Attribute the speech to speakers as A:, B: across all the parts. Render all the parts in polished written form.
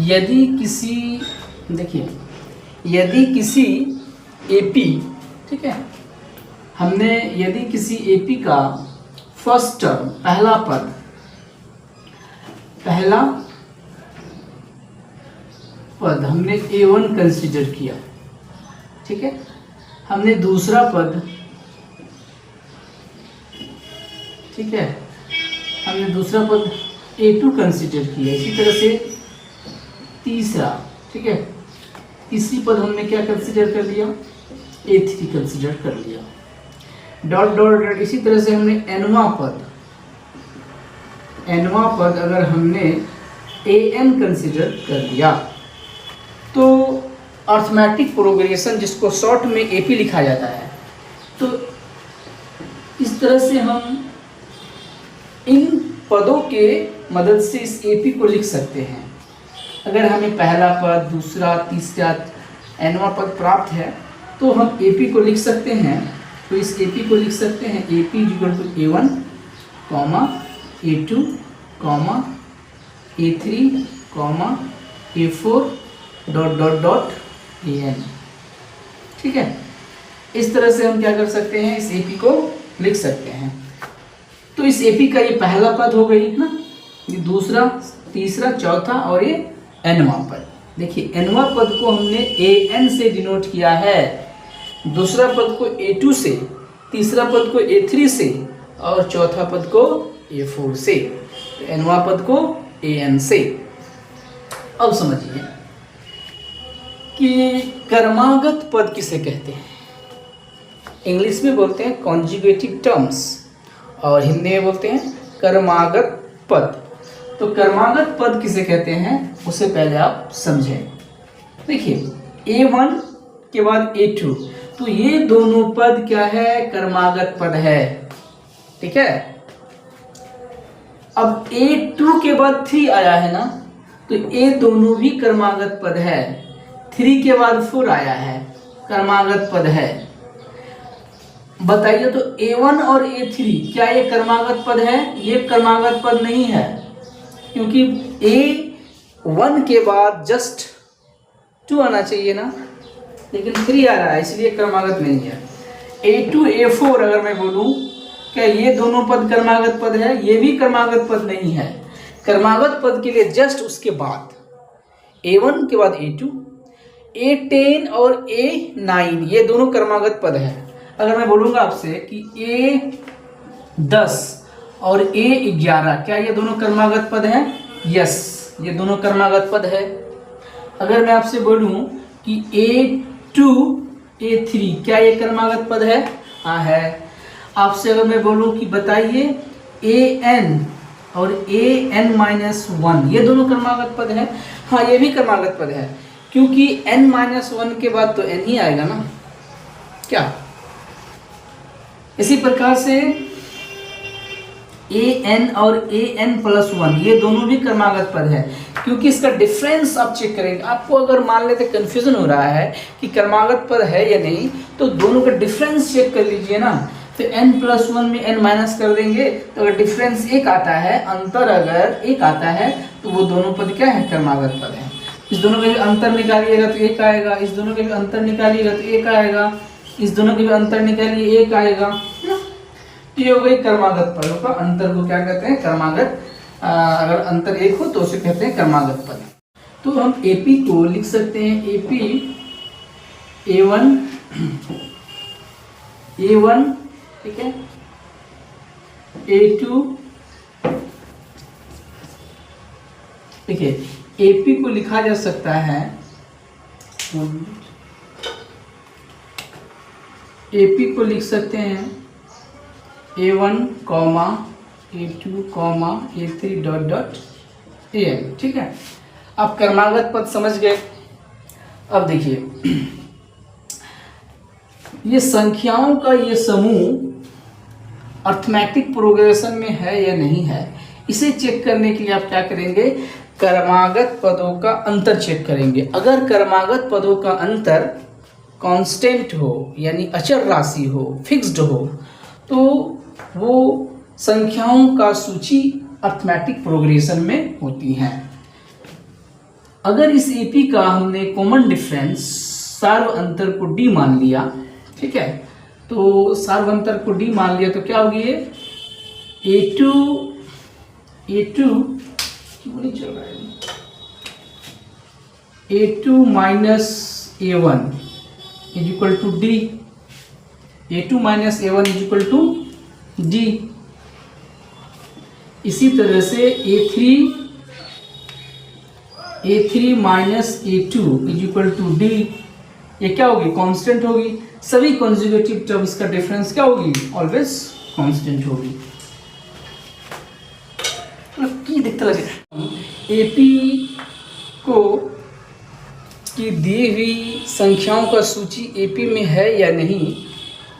A: यदि किसी, देखिए, यदि किसी एपी, ठीक है, हमने यदि किसी एपी का फर्स्ट टर्म, पहला पद हमने A1 कंसीडर किया, ठीक है, हमने दूसरा पद, ठीक है, हमने दूसरा पद A2 कंसीडर किया, इसी तरह से तीसरा, ठीक है, तीसरी पद हमने क्या कंसीडर कर लिया, A3 कंसीडर कर लिया, डॉट डॉट डॉट। इसी तरह से हमने nवां पद अगर हमने AN कंसीडर कर लिया, तो अर्थमेटिक प्रोग्रेशन, जिसको शॉर्ट में AP लिखा जाता है, तो इस तरह से हम इन पदों के मदद से इस AP को लिख सकते हैं। अगर हमें पहला पद, दूसरा, तीसरा, nवां पद प्राप्त है तो हम AP को लिख सकते हैं। तो इस AP को लिख सकते हैं AP equal to A1, A2, A3, A4 dot dot dot AN, ठीक है। इस तरह से हम क्या कर सकते हैं, इस AP को लिख सकते हैं। तो इस AP का ये पहला पद हो गई ना, ये दूसरा, तीसरा, चौथा और ये nवां पद। देखिए nवां पद को हमने AN से डिनोट किया है, दूसरा पद को A2 से, तीसरा पद को A3 से और चौथा पद को A4 से, तो nवां पद को AN से। अब समझिए कि कर्मागत पद किसे कहते हैं। इंग्लिश में बोलते हैं कॉन्जुगेटिव टर्म्स और हिंदी में बोलते हैं कर्मागत पद। तो कर्मागत पद किसे कहते हैं उसे पहले आप समझें। देखिए A1 के बाद A2, तो ये दोनों पद क्या है, कर्मागत पद है, ठीक है। अब A2 के बाद 3 आया है ना, तो ये दोनों भी कर्मागत पद है। 3 के बाद 4 आया है, कर्मागत पद है। बताइए तो A1 और A3 क्या ये कर्मागत पद है? ये कर्मागत पद नहीं है, क्योंकि A1 के बाद जस्ट 2 आना चाहिए ना, लेकिन 3 आ रहा है, इसलिए कर्मागत नहीं है। A2 A4 अगर मैं बोलूं, क्या ये दोनों पद कर्मागत पद है? ये भी कर्मागत पद नहीं है। कर्मागत पद के लिए जस्ट उसके बाद A1 के बाद A2, A10 और A9 ये दोनों कर्मागत पद है। अगर मैं बोलूंगा आपसे कि A10 और A11 क्या ये दोनों कर्मागत पद हैं? यस, ये दोनों कर्मागत पद है। अगर मैं आपसे बोलूं कि A2 A3 क्या ये कर्मागत पद है? हाँ है। आपसे अगर मैं बोलूं कि बताइए AN और AN-1 ये दोनों कर्मागत पद है? हाँ, ये भी कर्मागत पद है, क्योंकि N-1 के बाद तो N ही आएगा ना, क्या? इसी प्रकार से AN और AN+1 ये दोनों भी कर्मागत पद है, क्योंकि इसका डिफरेंस आप चेक करेंगे। आपको अगर मान लेते कंफ्यूजन हो रहा है कि कर्मागत पद है या नहीं, तो दोनों का डिफरेंस चेक कर लीजिए ना। तो N+1 में N माइनस कर देंगे, तो अगर डिफरेंस 1 आता है, अंतर अगर 1 आता है, तो वो दोनों पद क्या है? कर्मागत पद है। इस दोनों के भी अंतर निकालिएगा तो 1 आएगा, इस दोनों के भी अंतर निकालिएगा तो 1 आएगा, इस दोनों के भी अंतर निकालिए 1 आएगा। ये हो गई कर्मागत पदों का अंतर को क्या कहते हैं? कर्मागत। अगर अंतर 1 हो तो उसे कहते हैं कर्मागत पद। तो हम AP को लिख सकते हैं AP A1, ठीक है, A2, ठीक है। AP को लिखा जा सकता है, AP को लिख सकते हैं A1, A2, A3 dot dot AN, ठीक है। आप कर्मागत पद समझ गए। अब देखिए ये संख्याओं का ये समूह अर्थमेटिक प्रोग्रेशन में है या नहीं है, इसे चेक करने के लिए आप क्या करेंगे? कर्मागत पदों का अंतर चेक करेंगे। अगर कर्मागत पदों का अंतर कांस्टेंट हो, यानी अचर राशि हो, फिक्स्ड हो, तो वो संख्याओं का सूची अर्थमेटिक प्रोग्रेशन में होती हैं। अगर इस AP का हमने कॉमन डिफरेंस सार्व अंतर को D मान लिया, ठीक है, तो सार्व अंतर को D मान लिया तो क्या होगी ये A2 क्यों नहीं चल रहा है, A2 minus A1 is equal to D, A2 minus A1 is equal to D। इसी तरह से A3 minus A2 is equal to D, ये क्या होगी, कांस्टेंट होगी। सभी कंजुगेटिव टर्म्स का डिफरेंस क्या होगी, ऑलवेज कांस्टेंट होगी। की दिखता लगे AP को की दी हुई संख्याओं का सूची AP में है या नहीं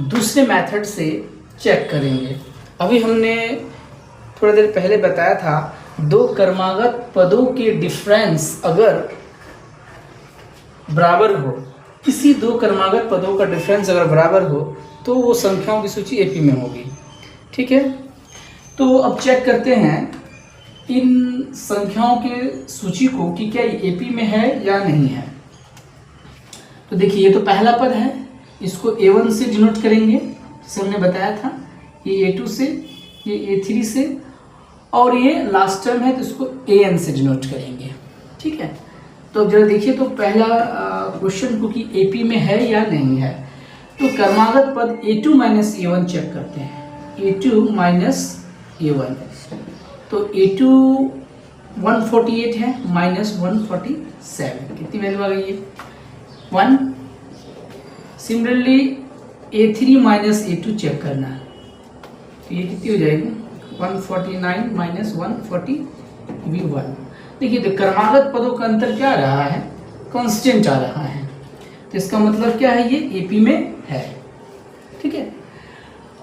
A: दूसरे मेथड से चेक करेंगे। अभी हमने थोड़ी देर पहले बताया था दो क्रमागत पदों के डिफरेंस अगर बराबर हो, किसी दो क्रमागत पदों का डिफरेंस अगर बराबर हो तो वो संख्याओं की सूची AP में होगी, ठीक है। तो अब चेक करते हैं इन संख्याओं के सूची को कि क्या ये AP में है या नहीं है। तो देखिए ये तो पहला पद है, इसको A1 से डिनोट करेंगे, जैसे हमने बताया था, ये A2 से, ये A3 से, और ये लास्ट टर्म है तो इसको AN से डिनोट करेंगे, ठीक है। तो जरा देखिए तो पहला क्वेश्चन को कि AP में है या नहीं है। तो क्रमागत पद A2 माइनस A1 चेक करते हैं, A2 माइनस A1, तो A2 148 है माइनस 147, कितनी वैल्यू आ गई है 1। Similarly A3 minus A2 check करना है, तो ये कितनी हो जाएगी 149 माइनस 141। देखिए तो क्रमागत पदों का अंतर क्या आ रहा है, कांस्टेंट आ रहा है, तो इसका मतलब क्या है ये AP में है, ठीक है।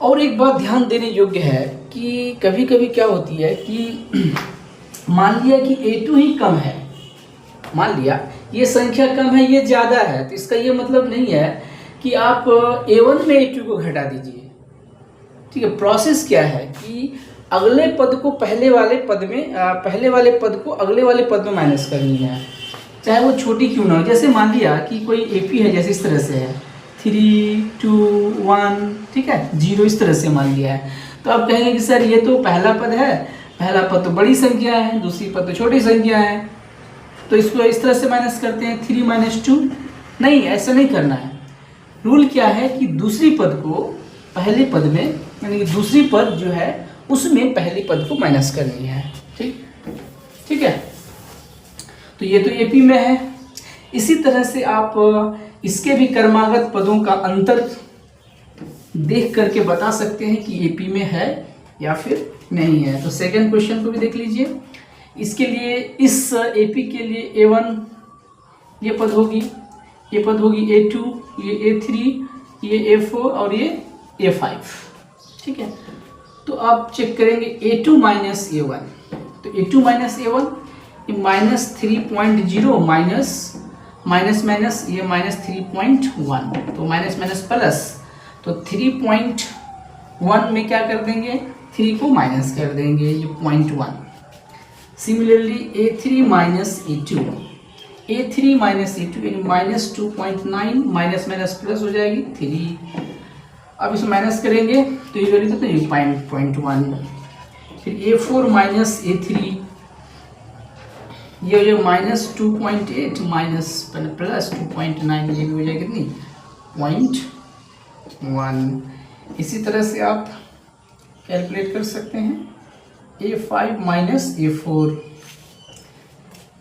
A: और एक बात ध्यान देने योग्य है कि कभी कभी क्या होती है कि मान लिया कि A2 ही कम है, मान लिया ये संख्या कम है ये ज़्यादा है, तो इसका ये मतलब नहीं है कि आप A1 में A2 को घटा दीजिए, ठीक है। प्रोसेस क्या है कि अगले पद को पहले वाले पद में पहले वाले पद को अगले वाले पद में माइनस करनी है, चाहे वो छोटी क्यों ना हो। जैसे मान लिया कि कोई AP है, जैसे इस तरह से है 3 2 1, ठीक है, 0 इस तरह से मान लिया है, तो आप कहेंगे कि सर ये तो पहला पद है, पहला पद तो बड़ी संख्या है, दूसरी पद तो छोटी संख्या है, तो इसको इस तरह से माइनस करते हैं 3 माइनस 2। नहीं, ऐसा नहीं करना है। रूल क्या है कि दूसरी पद को पहले पद में, यानी कि दूसरी पद जो है उसमें पहली पद को माइनस करनी है, ठीक है। तो ये तो AP में है। इसी तरह से आप इसके भी क्रमागत पदों का अंतर देख करके बता सकते हैं कि AP में है या फिर नहीं है। तो सेकंड क्वेश्चन को भी देख लीजिए। इसके लिए इस AP के लिए A1 ये पद होगी, ये पद होगी A2, ये A3, ये A4 और ये A5, ठीक है। तो आप चेक करेंगे A2 माइनस A1, तो A2 माइनस A1 ये माइनस 3.0 माइनस माइनस ये माइनस 3.1, तो माइनस माइनस प्लस, तो 3.1 में क्या कर देंगे 3 को माइनस कर देंगे, ये 0.1। सिमिलरली A3 माइनस A2 यानी माइनस 2.9 माइनस माइनस प्लस हो जाएगी 3। अब इसको माइनस करेंगे तो ये वैल्यू कितना है 0.1। फिर A4 माइनस A3 ये हो जाएगा माइनस 2.8 माइनस प्लस 2.9, ये भी हो जाएगी कितनी 0.1। इसी तरह से आप कैलकुलेट कर सकते हैं A5 minus A4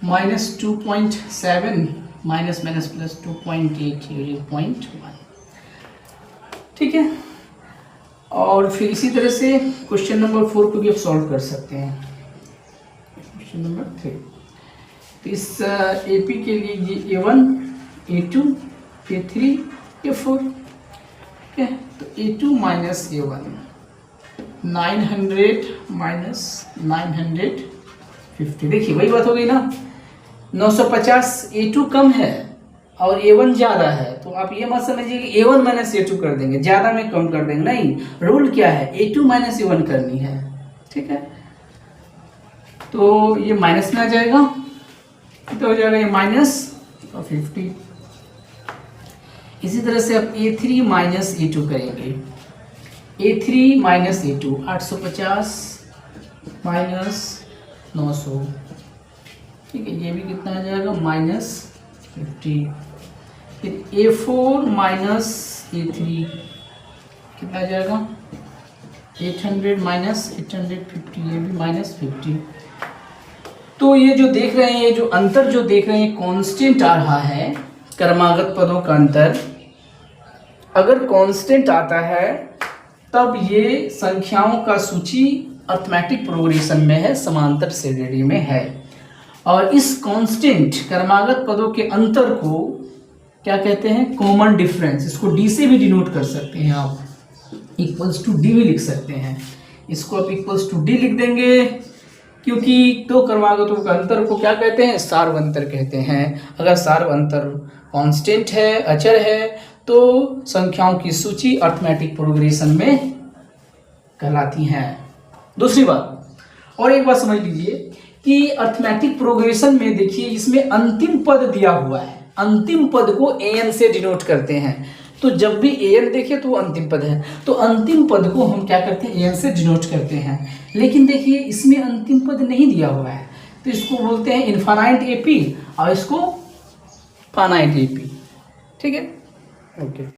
A: minus 2.7 minus minus plus 2.8, ये 0.1, ठीक है। और फिर इसी तरह से क्वेश्चन नंबर 4 को भी आप सॉल्व कर सकते हैं। क्वेश्चन नंबर 3, तो इस AP के लिए ये A1 A2 A3 A4, ठीक है। तो A2 माइनस A1 900 माइनस 950, देखिए वही बात हो गई ना, 950 A2 कम है और A1 ज़्यादा है, तो आप ये मत समझिए कि A1 माइनस A2 कर देंगे, ज़्यादा में कम कर देंगे, नहीं, रूल क्या है A2 माइनस A1 करनी है, ठीक है। तो ये माइनस में आ जाएगा कितना हो जाएगा ये -50। इसी तरह से अब A3 माइनस A2 करेंगे। A3 माइनस A2 850 माइनस 900, ठीक है, ये भी कितना आ जाएगा -50। फिर A4 माइनस A3 कितना आ जाएगा 800 माइनस 850, ये भी -50। तो ये जो देख रहे हैं, ये जो अंतर जो देख रहे हैं कांस्टेंट आ रहा है, क्रमागत पदों का अंतर अगर कांस्टेंट आता है तब ये संख्याओं का सूची अर्थमेटिक प्रोग्रेशन में है, समांतर श्रेणी में है। और इस कांस्टेंट क्रमागत पदों के अंतर को क्या कहते हैं, कॉमन डिफरेंस। इसको डी से भी डिनोट कर सकते हैं आप, इक्वल्स टू डी भी लिख सकते हैं। इसको आप इक्वल्स टू डी लिख देंगे क्योंकि दो क्रमागतों का अंतर को क्या कहते हैं, सार्वंतर कहते हैं। अगर सार्वंतर कांस्टेंट है, अचर है, तो संख्याओं की सूची अर्थमेटिक प्रोग्रेशन में कहलाती हैं। दूसरी बात, और एक बात समझ लीजिए कि अर्थमेटिक प्रोग्रेशन में देखिए इसमें अंतिम पद दिया हुआ है, अंतिम पद को an से डिनोट करते हैं। तो जब भी an देखिए तो वो अंतिम पद है, तो अंतिम पद को हम क्या करते हैं, an से डिनोट करते हैं। लेकिन देखिए इसमें अंतिम पद नहीं दिया हुआ है, तो इसको बोलते हैं इनफाइनाइट AP और इसको फाइनाइट AP, ठीक है, ओके।